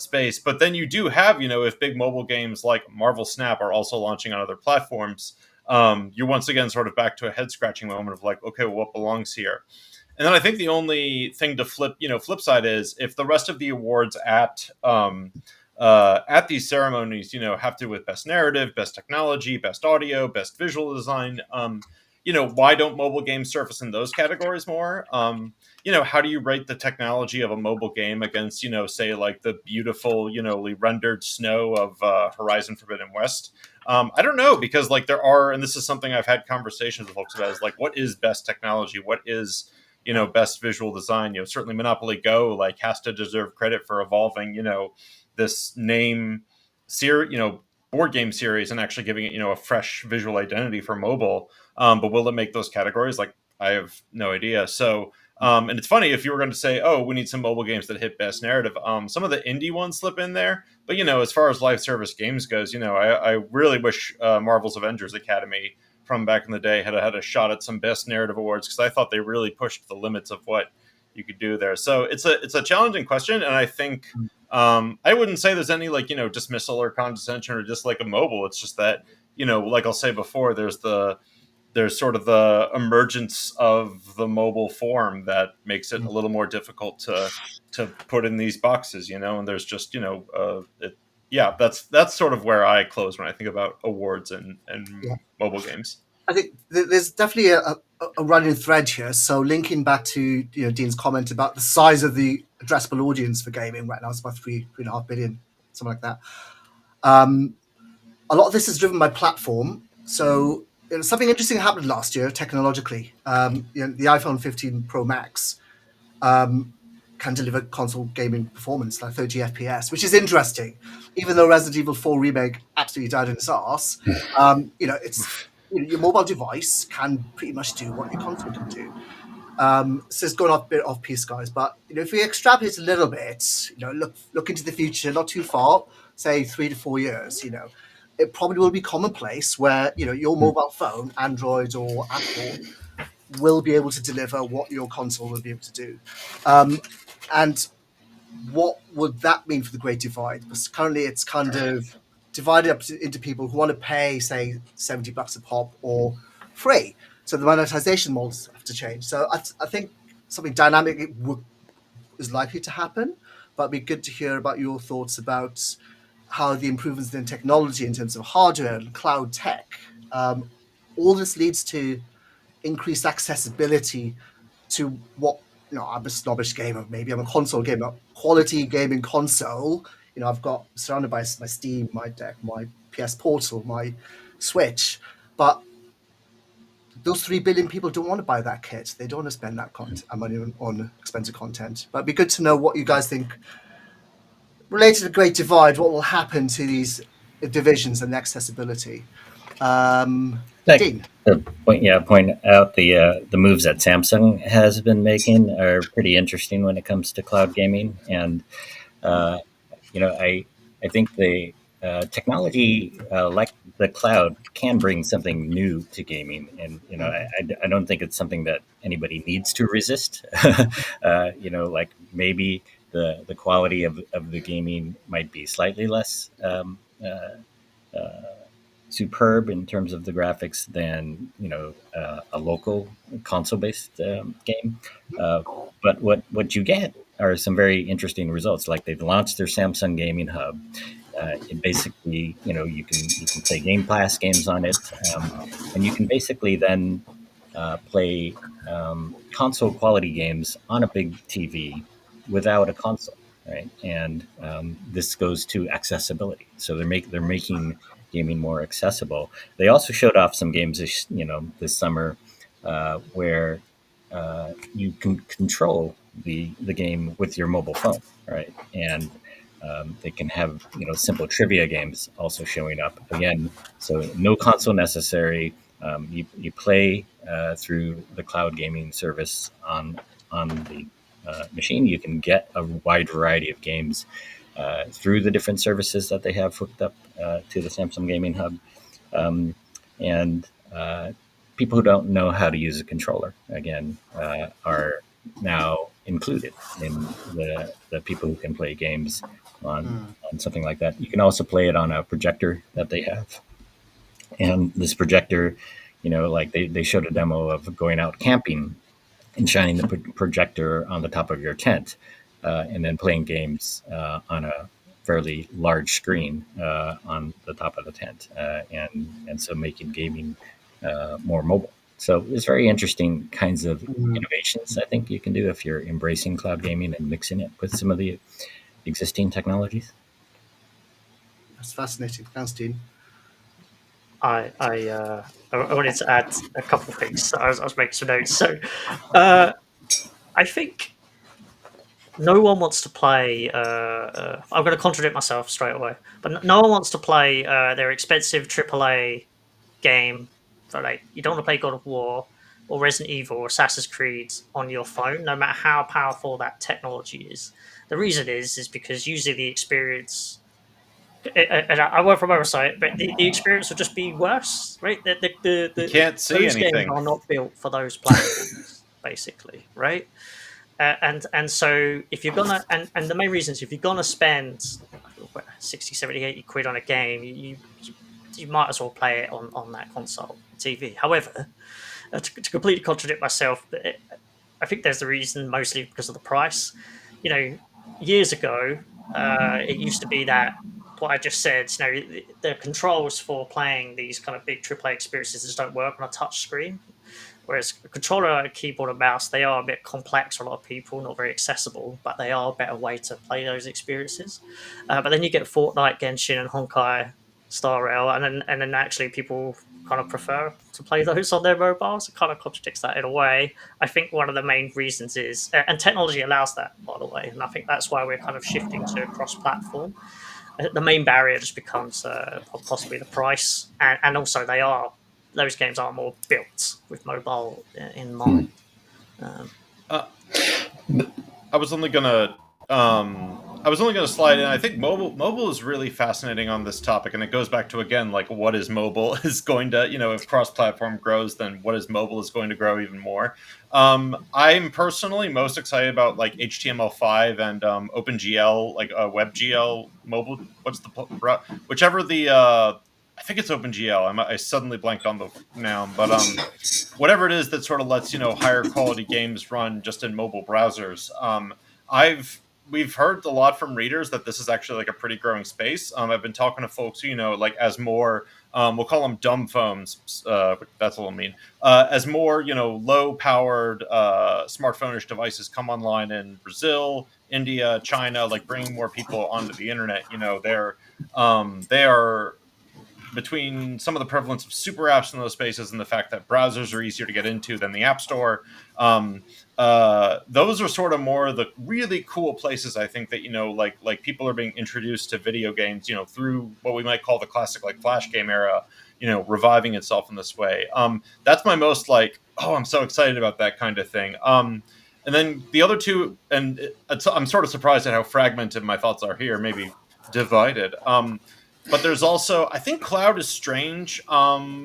space. But then you do have, if big mobile games like Marvel Snap are also launching on other platforms, you're once again sort of back to a head scratching moment of like, okay, well, what belongs here? And then I think the only thing to flip side is if the rest of the awards at these ceremonies, have to do with best narrative, best technology, best audio, best visual design, why don't mobile games surface in those categories more? How do you rate the technology of a mobile game against, say like the beautiful, rendered snow of Horizon Forbidden West? I don't know, because like there are, and this is something I've had conversations with folks about, is like, what is best technology? What is, best visual design? Certainly Monopoly Go like has to deserve credit for evolving, this name board game series and actually giving it, a fresh visual identity for mobile. But will it make those categories? Like, I have no idea. So, and it's funny, if you were going to say, oh, we need some mobile games that hit best narrative, some of the indie ones slip in there. But, as far as live service games goes, I really wish Marvel's Avengers Academy from back in the day had a shot at some best narrative awards, because I thought they really pushed the limits of what you could do there. So it's a challenging question. And I think I wouldn't say there's any like, dismissal or condescension or dislike of mobile. It's just that, like I'll say before, there's sort of the emergence of the mobile form that makes it a little more difficult to put in these boxes, and there's just, that's sort of where I close when I think about awards and mobile games. I think there's definitely a running thread here. So linking back to Dean's comment about the size of the addressable audience for gaming right now, it's about 3.5 billion, something like that. A lot of this is driven by platform. So something interesting happened last year technologically. The iPhone 15 Pro Max can deliver console gaming performance like 30 FPS, which is interesting. Even though Resident Evil 4 Remake absolutely died in its arse, it's your mobile device can pretty much do what your console can do. So it's going a bit off piece, guys. But if we extrapolate a little bit, look into the future, not too far, say 3 to 4 years, it probably will be commonplace where your mobile phone, Android or Apple, will be able to deliver what your console will be able to do. And what would that mean for the Great Divide? Because currently it's kind of divided up into people who want to pay, say, $70 a pop or free. So the monetization models have to change. So I think something dynamic is likely to happen, but it'd be good to hear about your thoughts about how the improvements in technology in terms of hardware and cloud tech, all this leads to increased accessibility to what, I'm a snobbish gamer, maybe I'm a console gamer, quality gaming console. I've got surrounded by my Steam, my Deck, my PS Portal, my Switch, but those 3 billion people don't want to buy that kit. They don't want to spend that money on expensive content. But it'd be good to know what you guys think related to the Great Divide. What will happen to these divisions and accessibility? Dean. Point out the moves that Samsung has been making are pretty interesting when it comes to cloud gaming, and I think the technology like the cloud can bring something new to gaming, and I don't think it's something that anybody needs to resist. Like maybe the quality of the gaming might be slightly less superb in terms of the graphics than a local console-based game. But what you get are some very interesting results. Like they've launched their Samsung Gaming Hub. It basically, you can play Game Pass games on it, and you can basically then play console quality games on a big TV without a console, right? And this goes to accessibility. So they're making gaming more accessible. They also showed off some games this summer where you can control the game with your mobile phone, right? And they can have simple trivia games also showing up again. So no console necessary. You play through the cloud gaming service on the machine. You can get a wide variety of games through the different services that they have hooked up to the Samsung Gaming Hub. And people who don't know how to use a controller, again, are now included in the people who can play games on something like that. You can also play it on a projector that they have. And this projector, like they showed a demo of going out camping and shining the projector on the top of your tent, and then playing games on a fairly large screen on the top of the tent, and so making gaming more mobile. So it's very interesting kinds of innovations I think you can do if you're embracing cloud gaming and mixing it with some of the existing technologies. That's fascinating. Thanks, Dean. I wanted to add a couple of things. So I was making some notes. So I think no one wants to play. I'm going to contradict myself straight away, but no one wants to play their expensive AAA game. So like, you don't want to play God of War or Resident Evil or Assassin's Creed on your phone, no matter how powerful that technology is. The reason is because usually the experience. And I work from oversight, but the experience will just be worse, right? You can't see those games anything. are not built for those platforms, basically, right? And so if you're gonna, and the main reason is if you're gonna spend 60, 70, 80 quid on a game, you might as well play it on that console TV. However, to completely contradict myself, I think there's the reason mostly because of the price. Years ago, it used to be that what I just said, the controls for playing these kind of big AAA experiences just don't work on a touch screen. Whereas a controller, keyboard, and mouse, they are a bit complex for a lot of people, not very accessible, but they are a better way to play those experiences. But then you get Fortnite, Genshin, and Honkai Star Rail, and then actually people kind of prefer to play those on their mobiles. It kind of contradicts that in a way. I think one of the main reasons is, and technology allows that, by the way, and I think that's why we're kind of shifting to cross-platform. The main barrier just becomes possibly the price, and also those games are more built with mobile in mind. I was only gonna slide in. I think mobile is really fascinating on this topic, and it goes back to, again, like, what is mobile is going to, if cross-platform grows, then what is mobile is going to grow even more. I'm personally most excited about like HTML5 and OpenGL, like WebGL mobile. Whichever the I think it's OpenGL. I suddenly blanked on the now, but whatever it is that sort of lets higher quality games run just in mobile browsers. We've heard a lot from readers that this is actually like a pretty growing space. I've been talking to folks who, like, as more we'll call them dumb phones. That's a little mean. As more low powered smartphone-ish devices come online in Brazil, India, China, like bringing more people onto the internet. They are. Between some of the prevalence of super apps in those spaces and the fact that browsers are easier to get into than the App Store, those are sort of more the really cool places, I think, that like people are being introduced to video games, through what we might call the classic like Flash game era, reviving itself in this way. That's my most like, oh, I'm so excited about that kind of thing. And then the other two, and I'm sort of surprised at how fragmented my thoughts are here, maybe divided. But there's also, I think cloud is strange.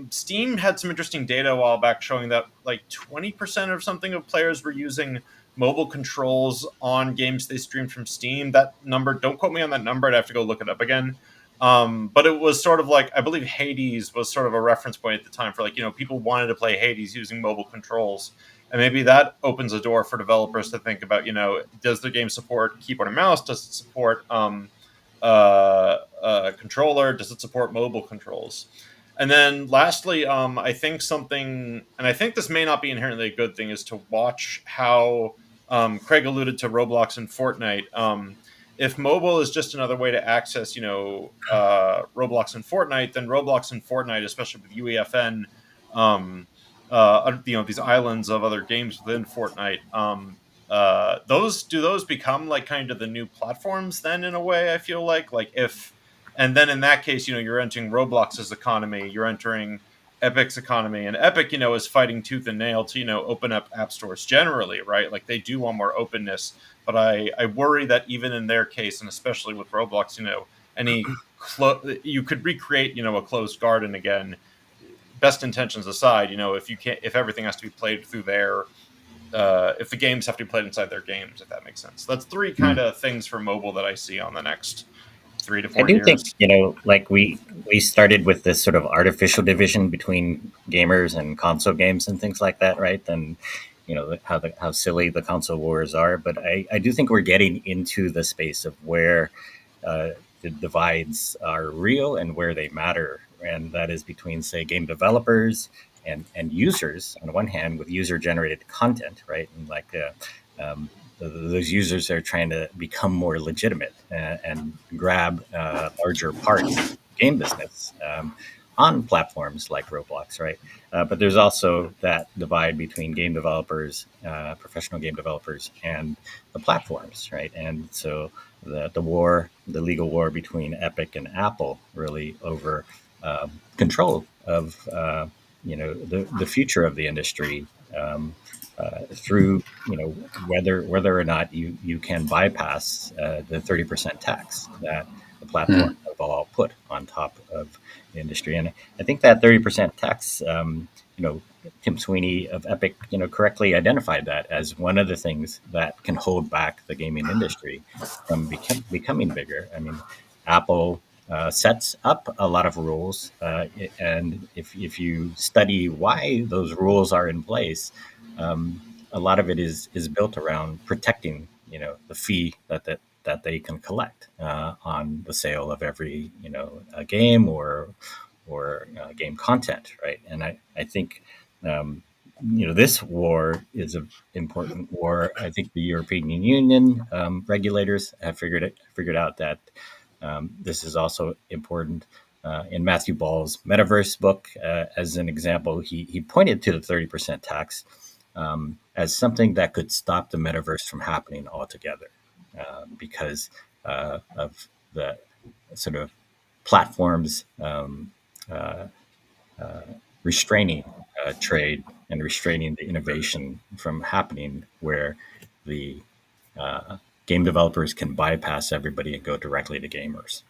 Steam had some interesting data a while back showing that like 20% or something of players were using mobile controls on games they streamed from Steam. That number, don't quote me on that number, I'd have to go look it up again. But it was sort of like, I believe Hades was sort of a reference point at the time for like, people wanted to play Hades using mobile controls. And maybe that opens a door for developers to think about, does the game support keyboard and mouse? Does it support controller? Does it support mobile controls? And then lastly, I think something, and I think this may not be inherently a good thing, is to watch how Craig alluded to Roblox and Fortnite. If mobile is just another way to access, Roblox and Fortnite, then Roblox and Fortnite, especially with UEFN, these islands of other games within Fortnite, those become like kind of the new platforms then, in a way, I feel like if, and then in that case, you're entering Roblox's economy, you're entering Epic's economy, and Epic, is fighting tooth and nail to, open up app stores generally, right? Like they do want more openness, but I worry that even in their case, and especially with Roblox, you could recreate, a closed garden again, best intentions aside, if everything has to be played through their, if the games have to be played inside their games, if that makes sense. That's three kind of things for mobile that I see on the next 3 to 4 I do years. think, like we started with this sort of artificial division between gamers and console games and things like that, right? And how silly the console wars are. But I do think we're getting into the space of where the divides are real and where they matter, and that is between, say, game developers and users on one hand, with user generated content, right? And like those users are trying to become more legitimate and grab larger parts of game business on platforms like Roblox, right? But there's also that divide between game developers, professional game developers, and the platforms, right? And so the legal war between Epic and Apple, really over control of the future of the industry. Through whether or not you can bypass the 30% tax that the platform have all put on top of the industry, and I think that 30% tax, Tim Sweeney of Epic, correctly identified that as one of the things that can hold back the gaming industry from becoming bigger. I mean, Apple sets up a lot of rules, and if you study why those rules are in place, a lot of it is built around protecting, the fee that they can collect on the sale of every, a game or game content, right? And I think this war is an important war. I think the European Union regulators have figured out that this is also important. In Matthew Ball's Metaverse book, as an example, he pointed to the 30% tax as something that could stop the metaverse from happening altogether, because of the sort of platforms restraining trade and restraining the innovation from happening, where the game developers can bypass everybody and go directly to gamers.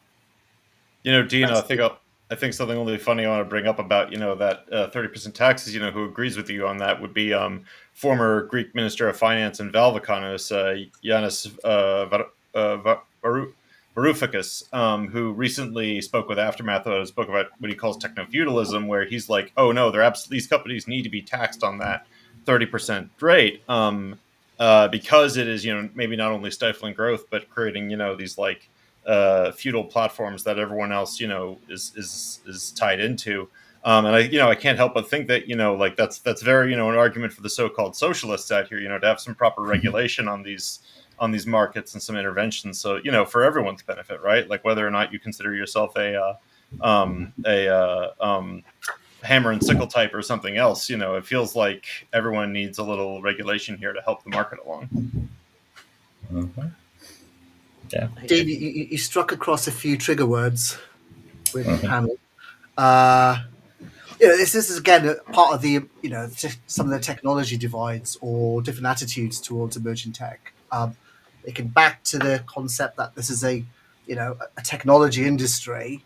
Dean, I think something really funny I want to bring up about, that 30% taxes, who agrees with you on that would be former Greek Minister of Finance and Valvakanos, Yanis Varoufakis, who recently spoke with Aftermath about his book about what he calls techno-feudalism, where he's like, oh no, these companies need to be taxed on that 30% rate, because it is, maybe not only stifling growth, but creating, these like feudal platforms that everyone else, is tied into. And I can't help but think that, like that's very, an argument for the so-called socialists out here, to have some proper regulation on these markets and some interventions. So, for everyone's benefit, right? Like whether or not you consider yourself a hammer and sickle type or something else, it feels like everyone needs a little regulation here to help the market along. Mm-hmm. Yeah. Dean, you struck across a few trigger words with the panel. This is again part of the some of the technology divides or different attitudes towards emerging tech. It can back to the concept that this is a technology industry.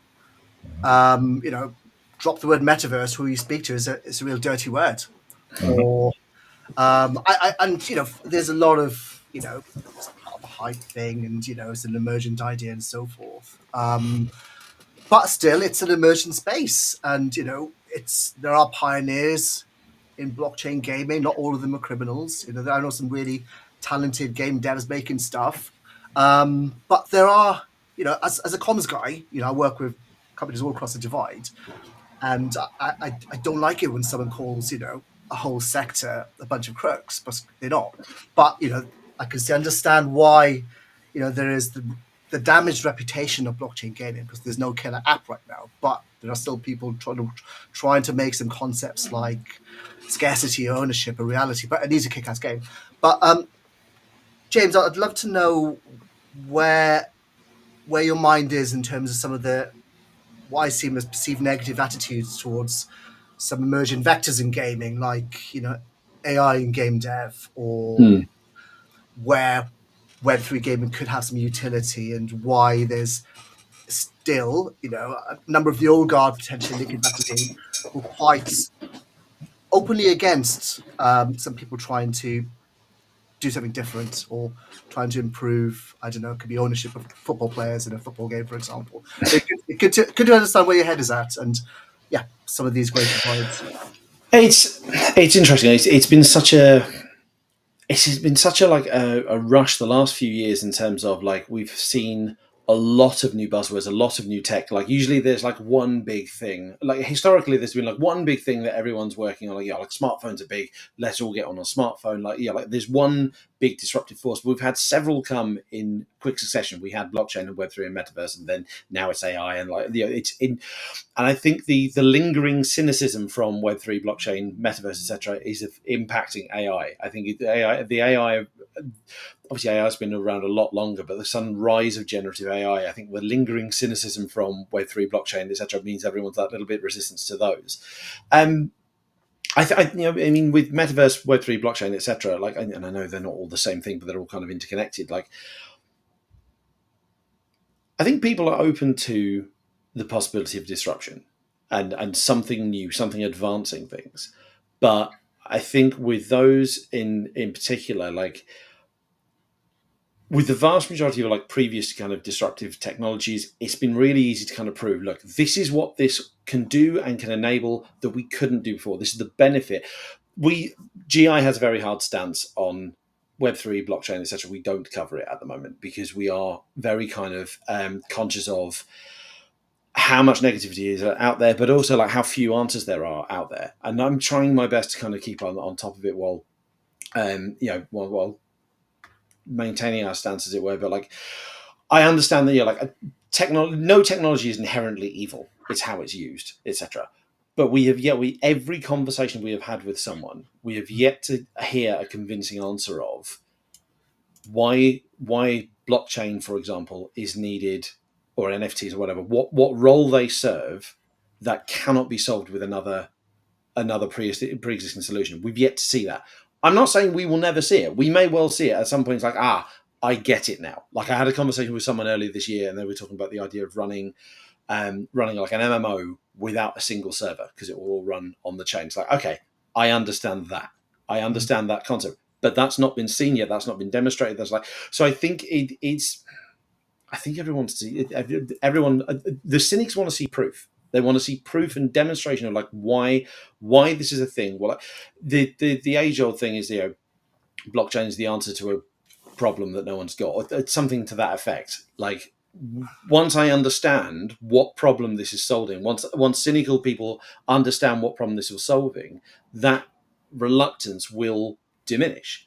Drop the word metaverse. Who you speak to is a real dirty word. Or there's a lot of it's part of the hype thing, and it's an emergent idea and so forth. but still, it's an emerging space, and there are pioneers in blockchain gaming. Not all of them are criminals. I know some really talented game devs making stuff, but there are, as a comms guy, I work with companies all across the divide, and I don't like it when someone calls a whole sector a bunch of crooks, but they're not. But I can understand why there is the damaged reputation of blockchain gaming, because there's no killer app right now, but there are still people trying to make some concepts like scarcity ownership a reality. But it needs a kick-ass game. But James, I'd love to know where your mind is in terms of some of the what I see as perceived negative attitudes towards some emerging vectors in gaming, like AI in game dev, or where Web3 gaming could have some utility, and why there's still a number of the old guard potentially looking back to game were quite openly against some people trying to do something different or trying to improve. I don't know, it could be ownership of football players in a football game, for example. So good to understand where your head is at, and some of these great divides. It's interesting. It's been such a like a rush the last few years in terms of like we've seen a lot of new buzzwords, a lot of new tech. Like usually there's like one big thing. Like historically, there's been like one big thing that everyone's working on. Like smartphones are big. Let's all get on a smartphone. Like there's one big disruptive force. But we've had several come in quick succession. We had blockchain and Web3 and metaverse, and then now it's AI, and it's in. And I think the lingering cynicism from Web3, blockchain, metaverse, etc., is impacting AI. I think the AI. Obviously, AI has been around a lot longer, but the sudden rise of generative AI, I think the lingering cynicism from Web3, blockchain, etc., means everyone's that little bit resistant to those. I mean, with metaverse, Web3, blockchain, etc., like, and I know they're not all the same thing, but they're all kind of interconnected. Like, I think people are open to the possibility of disruption and something new, something advancing things. But I think with those in particular, like, with the vast majority of like previous kind of disruptive technologies, it's been really easy to kind of prove, look, this is what this can do and can enable that we couldn't do before. This is the benefit. GI has a very hard stance on Web3, blockchain, etc. We don't cover it at the moment because we are very kind of conscious of how much negativity is out there, but also like how few answers there are out there. And I'm trying my best to kind of keep on top of it while maintaining our stance, as it were. But like, I understand that no technology is inherently evil. It's how it's used, etc. But every conversation we have had with someone, we have yet to hear a convincing answer of why blockchain, for example, is needed, or NFTs or whatever. What role they serve that cannot be solved with another pre-existing solution. We've yet to see that. I'm not saying we will never see it. We may well see it at some point. It's like, I get it now. Like I had a conversation with someone earlier this year, and they were talking about the idea of running like an MMO without a single server because it will all run on the chain. It's like, okay, I understand that. I understand that concept, but that's not been seen yet. That's not been demonstrated. That's like, so I think it's. I think everyone wants to see it. Everyone, the cynics want to see proof. They want to see proof and demonstration of like why this is a thing. Well, the age old thing is blockchain is the answer to a problem that no one's got. It's something to that effect. Like once I understand what problem this is solving, once cynical people understand what problem this is solving, that reluctance will diminish.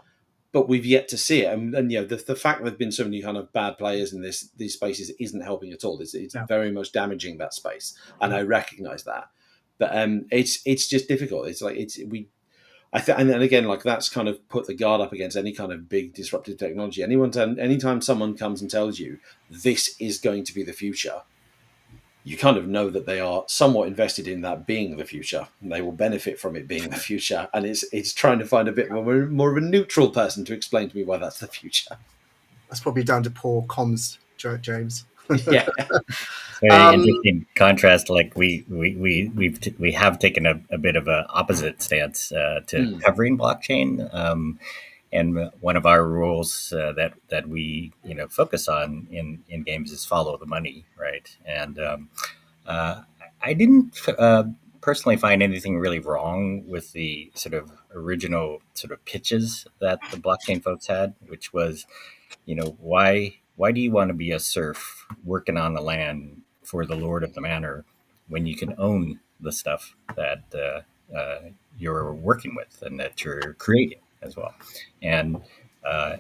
But we've yet to see it, and the fact there've been so many kind of bad players in these spaces isn't helping at all. It's very much damaging that space, and I recognise that. But it's just difficult. It's like and then again, like that's kind of put the guard up against any kind of big disruptive technology. Anytime someone comes and tells you this is going to be the future, you kind of know that they are somewhat invested in that being the future, and they will benefit from it being the future. And it's trying to find a bit more of a neutral person to explain to me why that's the future. That's probably down to poor comms, James. Yeah. Very interesting contrast. Like we have taken a bit of an opposite stance to covering blockchain. And one of our rules that we focus on in games is follow the money, right? And I didn't personally find anything really wrong with the sort of original sort of pitches that the blockchain folks had, which was, why do you want to be a serf working on the land for the lord of the manor when you can own the stuff that you're working with and that you're creating as well? And uh,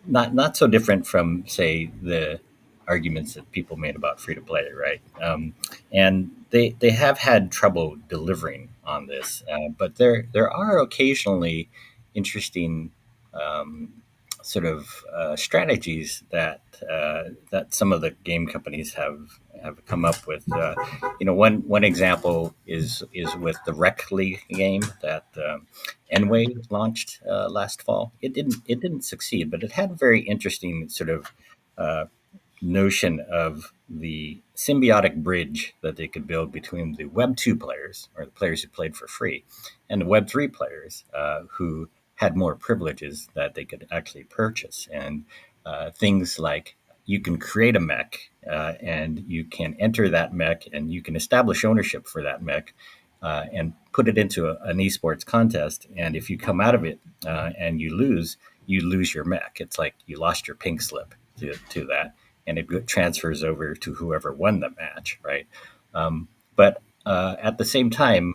not so different from, say, the arguments that people made about free to play, right? And they have had trouble delivering on this, but there are occasionally interesting um, sort of strategies that some of the game companies have come up with. One example is with the Rec League game that Enway launched last fall. It didn't succeed, but it had a very interesting sort of uh, notion of the symbiotic bridge that they could build between the Web 2 players, or the players who played for free, and the Web 3 players who had more privileges that they could actually purchase. And things like you can create a mech and you can enter that mech and you can establish ownership for that mech and put it into an esports contest. And if you come out of it and you lose your mech. It's like you lost your pink slip to that, and it transfers over to whoever won the match, right? But at the same time,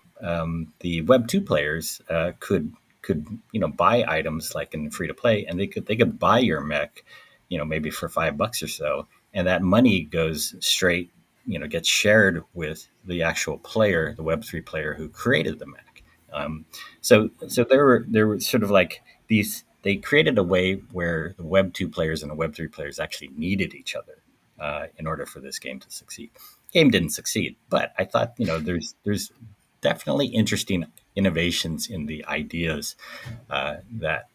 the Web 2 players could buy items like in free to play, and they could buy your mech, maybe for $5 or so, and that money goes straight, gets shared with the actual player, the Web3 player who created the mech. So there were sort of like these. They created a way where the Web 2 players and the Web 3 players actually needed each other in order for this game to succeed. Game didn't succeed, but I thought there's definitely interesting innovations in the ideas that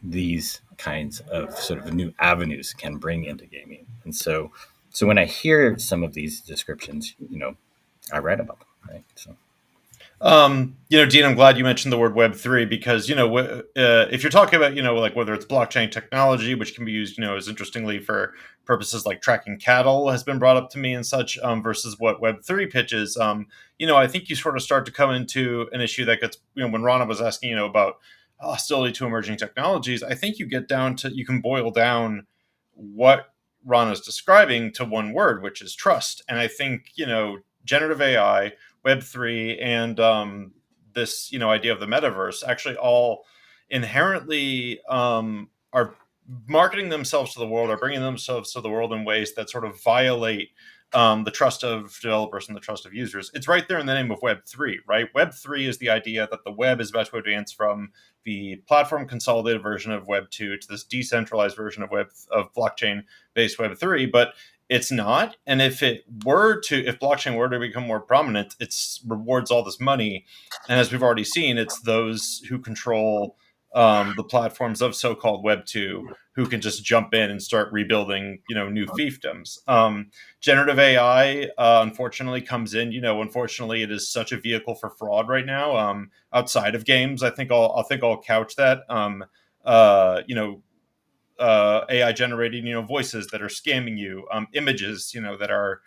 these kinds of sort of new avenues can bring into gaming. And so when I hear some of these descriptions, I read about them, right? So. Dean, I'm glad you mentioned the word Web3 because, if you're talking about, like whether it's blockchain technology, which can be used, as interestingly for purposes like tracking cattle has been brought up to me and such, versus what Web3 pitches, I think you sort of start to come into an issue that gets, when Rana was asking, about hostility to emerging technologies, I think you can boil down what Rana's describing to one word, which is trust. And I think, generative AI, Web3, and this idea of the metaverse actually all inherently are marketing themselves to the world, are bringing themselves to the world in ways that sort of violate the trust of developers and the trust of users. It's right there in the name of Web3, right? Web3 is the idea that the web is about to advance from the platform consolidated version of Web2 to this decentralized version of blockchain-based Web3, but it's not. And if blockchain were to become more prominent, it rewards all this money. And as we've already seen, it's those who control the platforms of so-called Web 2 who can just jump in and start rebuilding, new fiefdoms. Generative AI, unfortunately, comes in. Unfortunately, it is such a vehicle for fraud right now. Outside of games, I think I'll couch that. AI generating, voices that are scamming you, images, that are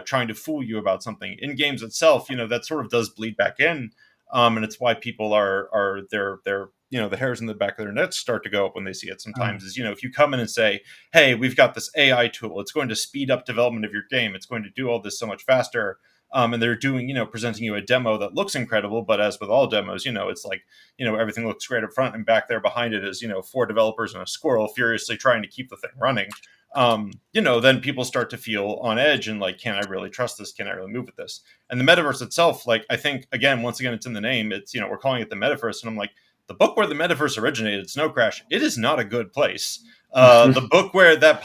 trying to fool you about something. In games itself, that sort of does bleed back in, and it's why people are their the hairs in the back of their necks start to go up when they see it. Sometimes is if you come in and say, "Hey, we've got this AI tool. It's going to speed up development of your game. It's going to do all this so much faster." And they're doing, presenting you a demo that looks incredible, but as with all demos, it's like, everything looks great up front, and back there behind it is, 4 developers and a squirrel furiously trying to keep the thing running. Then people start to feel on edge and like, can I really trust this? Can I really move with this? And the metaverse itself, like, I think, once again, it's in the name. It's, we're calling it the metaverse. And I'm like, the book where the metaverse originated, Snow Crash, it is not a good place. The book where that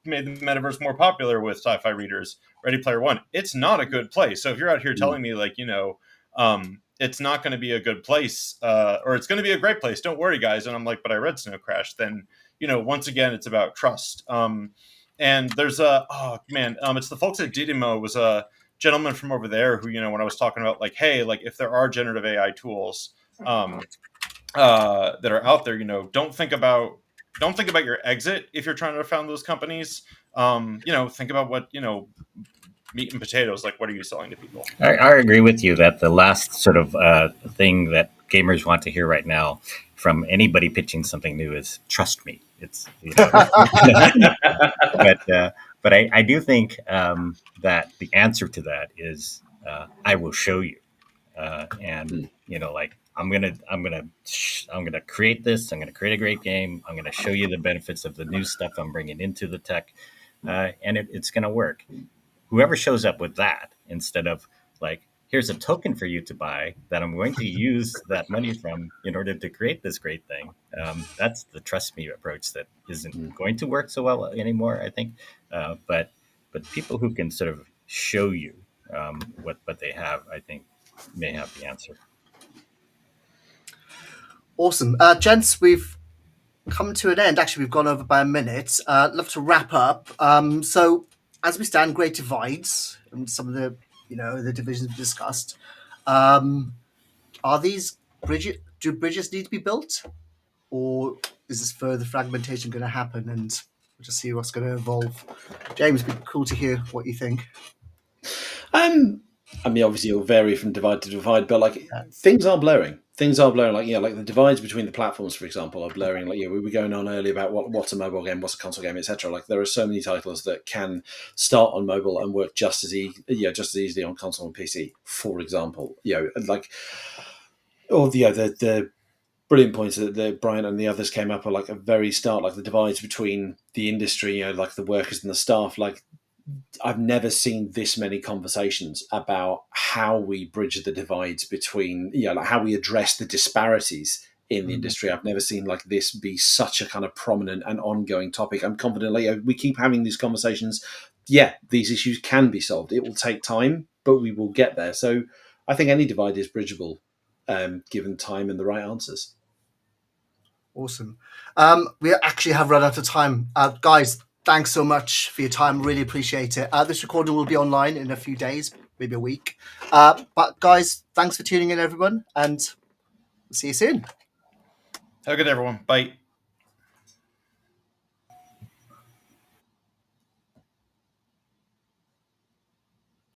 made the metaverse more popular with sci-fi readers, Ready Player One, it's not a good place. So if you're out here telling me like, it's not going to be a good place, or it's going to be a great place, don't worry, guys. And I'm like, but I read Snow Crash. Then, once again, it's about trust. And there's it's the folks at Didimo. It was a gentleman from over there who, when I was talking about like, hey, like if there are generative AI tools that are out there, don't think about your exit if you're trying to found those companies. Think about what, meat and potatoes. Like, what are you selling to people? I agree with you that the last sort of thing that gamers want to hear right now from anybody pitching something new is "trust me." It's but I do think that the answer to that is I will show you, and like I'm gonna create this. I'm gonna create a great game. I'm gonna show you the benefits of the new stuff I'm bringing into the tech, and it's gonna work. Whoever shows up with that instead of like, here's a token for you to buy that I'm going to use that money from in order to create this great thing. That's the trust me approach that isn't going to work so well anymore, I think. But people who can sort of show you what they have, I think, may have the answer. Awesome. Gents, we've come to an end. Actually, we've gone over by a minute. Love to wrap up. So as we stand, great divides and some of the the divisions we discussed. Are these bridges? Do bridges need to be built, or is this further fragmentation going to happen? And we'll just see what's going to evolve. James, it'd be cool to hear what you think. I mean, obviously, it'll vary from divide to divide, but like things are blurring. Things are blurring. Like like the divides between the platforms, for example, are blurring. Like we were going on earlier about what's a mobile game, what's a console game, etc. Like there are so many titles that can start on mobile and work just as easily on console and PC. For example, like or the brilliant points that Bryant and the others came up at like a very start, like the divides between the industry, like the workers and the staff. Like I've never seen this many conversations about how we bridge the divides between, like how we address the disparities in the industry. I've never seen like this be such a kind of prominent and ongoing topic. I'm confident we keep having these conversations. Yeah, these issues can be solved. It will take time, but we will get there. So I think any divide is bridgeable, given time and the right answers. Awesome. We actually have run out of time. Guys, thanks so much for your time. Really appreciate it. This recording will be online in a few days, maybe a week. But guys, thanks for tuning in, everyone, and we'll see you soon. Have a good day, everyone. Bye.